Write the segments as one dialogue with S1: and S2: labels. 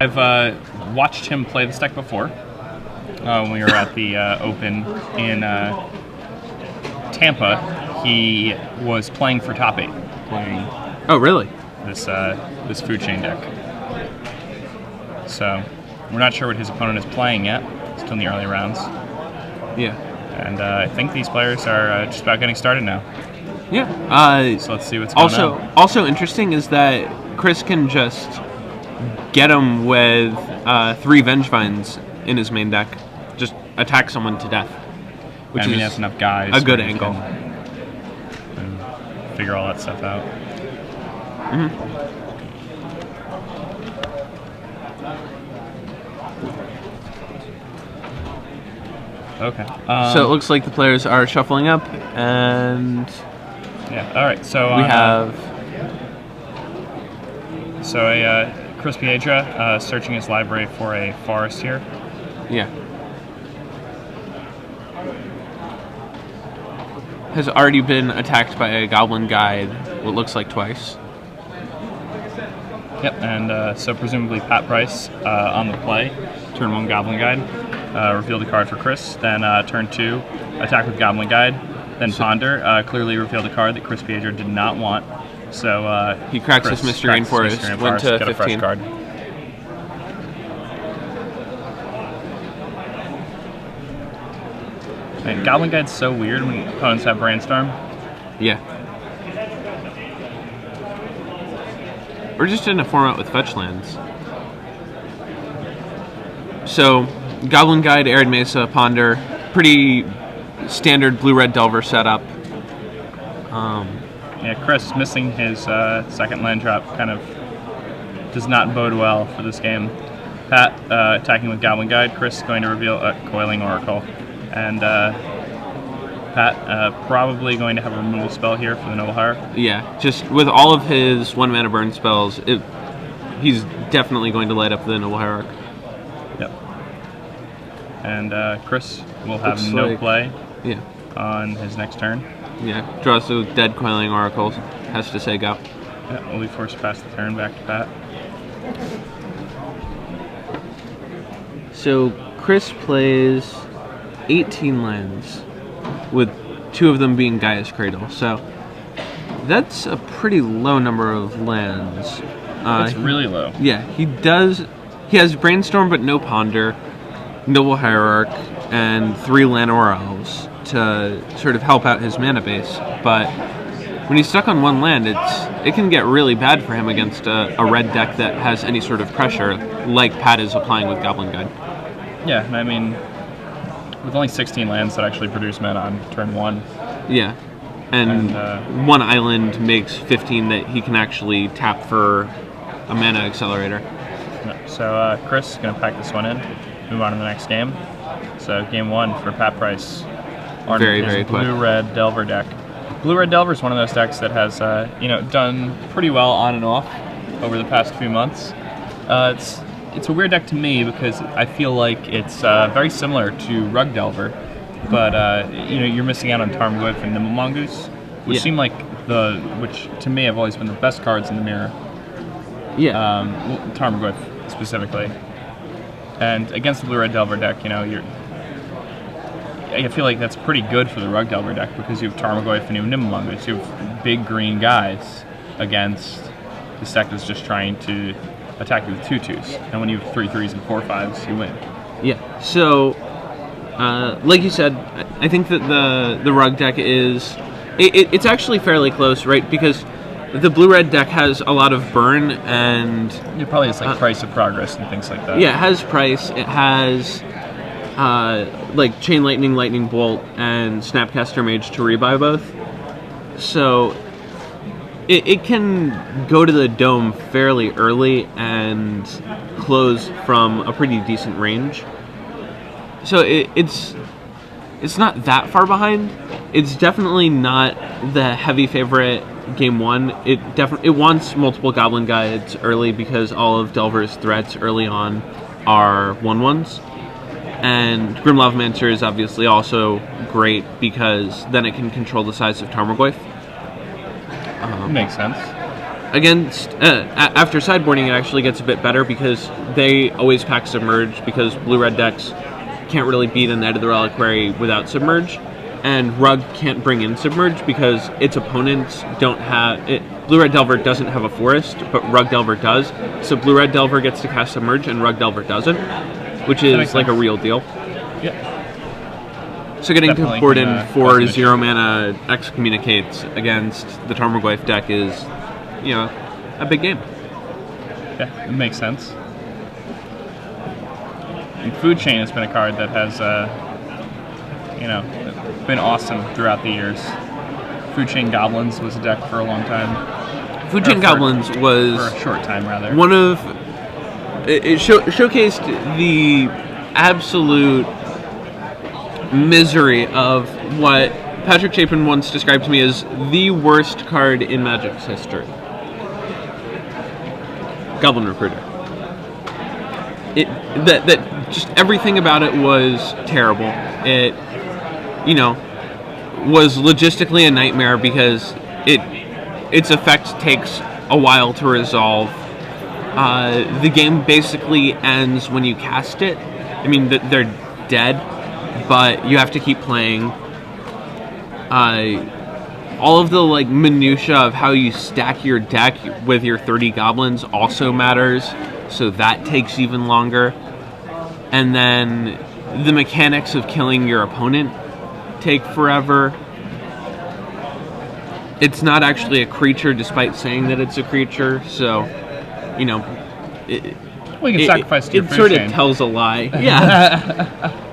S1: I've watched him play this deck before when we were at the Open in Tampa. He was playing for top 8, playing.
S2: Oh, really?
S1: This food chain deck. So we're not sure what his opponent is playing yet. Still in the early rounds.
S2: Yeah.
S1: And I think these players are just about getting started now.
S2: Yeah.
S1: So let's see what's going on.
S2: Also interesting is that Chris can just get him with 3 Vengevines in his main deck. Just attack someone to death.
S1: Which he has enough guys.
S2: A good angle.
S1: Figure all that stuff out. Okay.
S2: So it looks like the players are shuffling up, and
S1: yeah. All right. So
S2: we have
S1: Chris Piedra searching his library for a forest here.
S2: Yeah. Has already been attacked by a Goblin Guide, what looks like twice.
S1: Yep, and so presumably Pat Price on the play. Turn 1 Goblin Guide, revealed a card for Chris. Then turn 2, attack with Goblin Guide. Then Ponder, clearly revealed a card that Chris Piedra did not want. So
S2: he cracks his Mystery Rainforest, went to
S1: get
S2: 15.
S1: A fresh card. And Goblin Guide's so weird when opponents have Brainstorm.
S2: Yeah. We're just in a format with fetch lands. So, Goblin Guide, Arid Mesa, Ponder, pretty standard blue-red Delver setup.
S1: Yeah, Chris missing his second land drop kind of does not bode well for this game. Pat attacking with Goblin Guide, Chris going to reveal a Coiling Oracle. And Pat probably going to have a removal spell here for the Noble Hierarch.
S2: Yeah, just with all of his 1 mana burn spells, he's definitely going to light up the Noble Hierarch.
S1: Yep. And Chris will have no play on his next turn.
S2: Yeah, draws the dead Coiling Oracles, has to say go.
S1: Yeah, will be forced to pass the turn back to Pat.
S2: So Chris plays 18 lands, with 2 of them being Gaia's Cradle. So that's a pretty low number of lands.
S1: It's really low.
S2: Yeah, he has Brainstorm but no Ponder, Noble Hierarch, and 3 Llanowar Elves to sort of help out his mana base. But when he's stuck on 1 land, it can get really bad for him against a red deck that has any sort of pressure, like Pat is applying with Goblin Guide.
S1: Yeah, I mean, with only 16 lands that actually produce mana on turn 1.
S2: Yeah, and 1 island makes 15 that he can actually tap for a mana accelerator.
S1: So Chris is going to pack this one in, move on to the next game. So game 1 for Pat Price.
S2: Very quick.
S1: Blue-red Delver deck. Blue-red Delver is one of those decks that has done pretty well on and off over the past few months. It's a weird deck to me because I feel like it's very similar to Rug Delver, but you're missing out on Tarmogoyf and Nimble Mongoose, which seem like which to me have always been the best cards in the mirror.
S2: Yeah.
S1: Tarmogoyf specifically, and against the Blue-red Delver deck, I feel like that's pretty good for the Rug Delver deck because you have Tarmogoyf and you have Nimble Mongoose. You have big green guys against this deck that's just trying to attack you with 2/2s, and when you have 3/3s and 4/5s, you win.
S2: Yeah. So, like you said, I think that the Rug deck is it's actually fairly close, right? Because the blue-red deck has a lot of burn, and
S1: it probably has like Price of Progress and things like that.
S2: Yeah, it has Price. It has like Chain Lightning, Lightning Bolt, and Snapcaster Mage to rebuy both. So it can go to the dome fairly early and close from a pretty decent range. So it's not that far behind. It's definitely not the heavy favorite game 1. It wants multiple Goblin Guides early because all of Delver's threats early on are 1/1s. And Grim Lavamancer is obviously also great because then it can control the size of Tarmogoyf.
S1: Makes sense.
S2: against after sideboarding, it actually gets a bit better because they always pack Submerge, because blue-red decks can't really beat a Knight of the Reliquary without Submerge, and Rug can't bring in Submerge because its opponents don't have it. Blue-red Delver doesn't have a forest, but Rug Delver does. So blue-red Delver gets to cast Submerge, and Rug Delver doesn't, which is like a real deal.
S1: Yeah.
S2: So getting
S1: Definitely
S2: to board
S1: can,
S2: in 4
S1: cause an
S2: 0 mana Excommunicates against the Tarmogoyf deck is, you know, a big game.
S1: Yeah, it makes sense. And Food Chain has been a card that has, you know, been awesome throughout the years. Food Chain Goblins was a deck for a long time.
S2: Food Chain Goblins was
S1: for a short time, rather.
S2: One of it showcased the absolute misery of what Patrick Chapin once described to me as the worst card in Magic's history. Goblin Recruiter. That just everything about it was terrible. It, you know, was logistically a nightmare because its effect takes a while to resolve. The game basically ends when you cast it. I mean, they're dead, but you have to keep playing. All of the like minutia of how you stack your deck with your 30 goblins also matters, so that takes even longer. And then the mechanics of killing your opponent take forever. It's not actually a creature, despite saying that it's a creature, so, you know,
S1: we can sacrifice to your
S2: it sort of tells a lie. Yeah.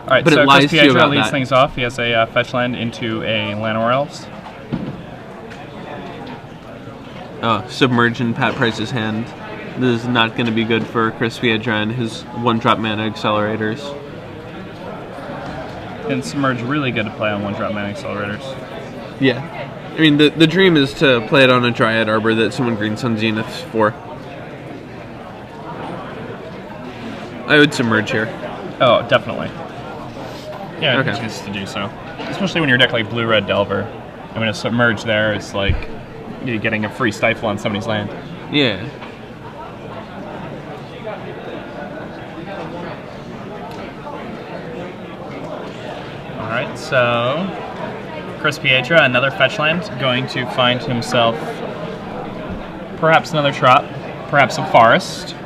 S1: All right,
S2: but
S1: so
S2: it lies
S1: Chris
S2: to you
S1: Piedra
S2: about
S1: leads
S2: that.
S1: things off. He has a fetch land into a Llanowar Elves.
S2: Submerge in Pat Price's hand. This is not going to be good for Chris Piedra and his 1-drop mana accelerators.
S1: And Submerge really good to play on 1-drop mana accelerators.
S2: Yeah. I mean, the dream is to play it on a Dryad Arbor that someone Green Sun Zeniths for. I would Submerge here.
S1: Oh, definitely. Yeah,
S2: okay.
S1: I choose to do so. Especially when your deck like Blue-Red Delver. I mean, a Submerge there is like you're getting a free Stifle on somebody's land.
S2: Yeah.
S1: Alright, so Chris Piedra, another fetch land, going to find himself perhaps another Trop, perhaps a Forest.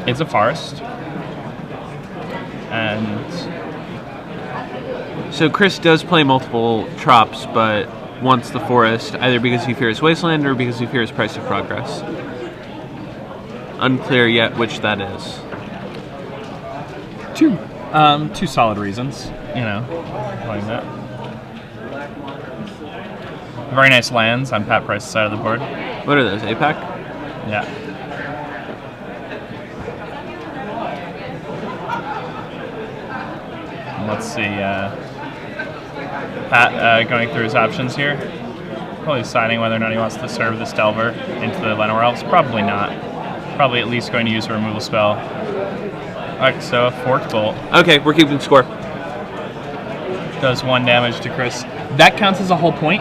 S1: It's a Forest. And
S2: so Chris does play multiple Trops, but wants the Forest, either because he fears Wasteland or because he fears Price of Progress. Unclear yet which that is.
S1: Two solid reasons, you know, playing that. Very nice lands on Pat Price's side of the board.
S2: What are those, APAC?
S1: Yeah. Let's see, Pat going through his options here. Probably deciding whether or not he wants to serve this Delver into the Llanowar Elves. Probably not. Probably at least going to use a removal spell. Alright, so a Forked Bolt.
S2: Okay, we're keeping score.
S1: Does 1 damage to Chris. That counts as a whole point?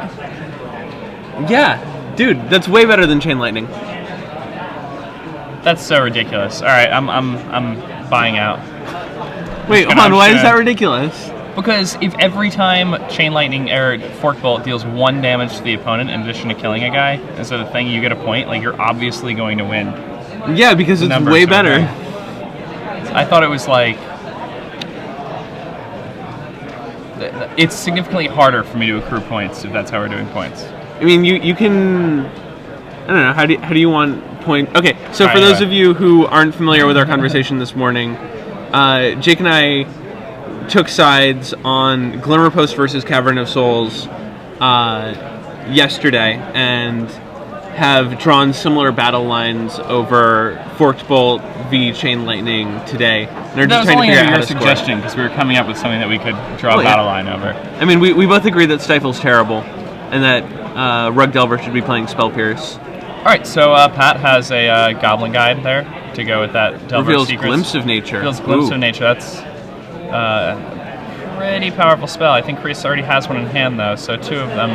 S2: Yeah, dude, that's way better than Chain Lightning.
S1: That's so ridiculous. Alright, I'm buying out.
S2: Wait, hold on, why is that ridiculous?
S1: Because if every time Chain Lightning or Forked Bolt deals 1 damage to the opponent in addition to killing a guy, instead of the thing you get a point, like you're obviously going to win.
S2: Yeah, because it's way better.
S1: I thought it was like... It's significantly harder for me to accrue points if that's how we're doing points.
S2: I mean, you can... I don't know, how do you want point... Okay, so for those of you who aren't familiar with our conversation this morning, Jake and I took sides on Glimmer Post versus Cavern of Souls yesterday, and have drawn similar battle lines over Forked Bolt v Chain Lightning today. And are just trying to figure out how to
S1: suggestion because we were coming up with something that we could draw a battle line over.
S2: I mean, we both agree that Stifle's terrible, and that Rug Delver should be playing Spell Pierce.
S1: All right, so Pat has a Goblin Guide there to go with that Delver
S2: Reveals
S1: Secrets.
S2: Glimpse of Nature.
S1: Reveals Glimpse of Nature. That's pretty powerful spell. I think Chris already has one in hand, though, so 2 of them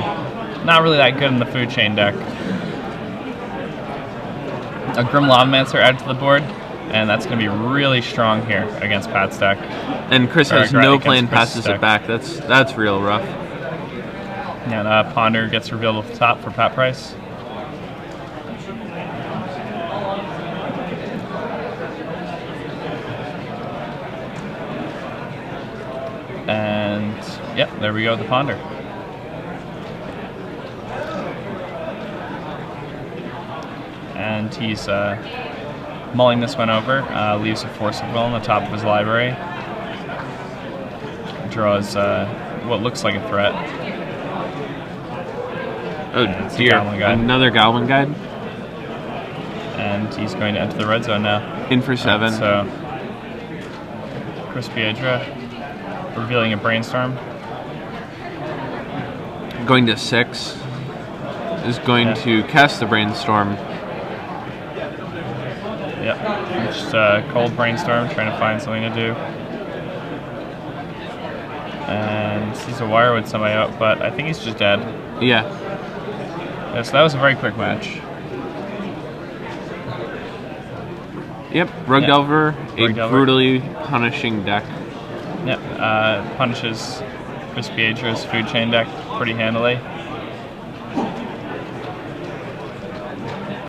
S1: not really that good in the food chain deck. A Grim Lavamancer added to the board, and that's going to be really strong here against Pat's deck.
S2: And Chris has no
S1: against
S2: plan,
S1: Chris's
S2: passes
S1: deck.
S2: it back. That's real rough.
S1: And Ponder gets revealed at the top for Pat Price. And, yep, there we go with the Ponder. And he's mulling this one over, leaves a Force of Will on the top of his library. Draws what looks like a threat.
S2: Oh
S1: It's a
S2: dear,
S1: Goblin Guide.
S2: another Goblin Guide.
S1: And he's going to enter the red zone now.
S2: In for 7.
S1: So, Chris Piedra revealing a Brainstorm.
S2: Going to 6. Is going to cast the Brainstorm.
S1: Yep, just cold Brainstorm, trying to find something to do. And sees a wire with somebody out, but I think he's just dead.
S2: Yeah.
S1: Yeah, so that was a very quick match.
S2: Yep, Rug
S1: Yeah.
S2: Delver, a
S1: Rug Delver.
S2: brutally punishing deck.
S1: Yep, punishes Chris Piedra's food chain deck pretty handily.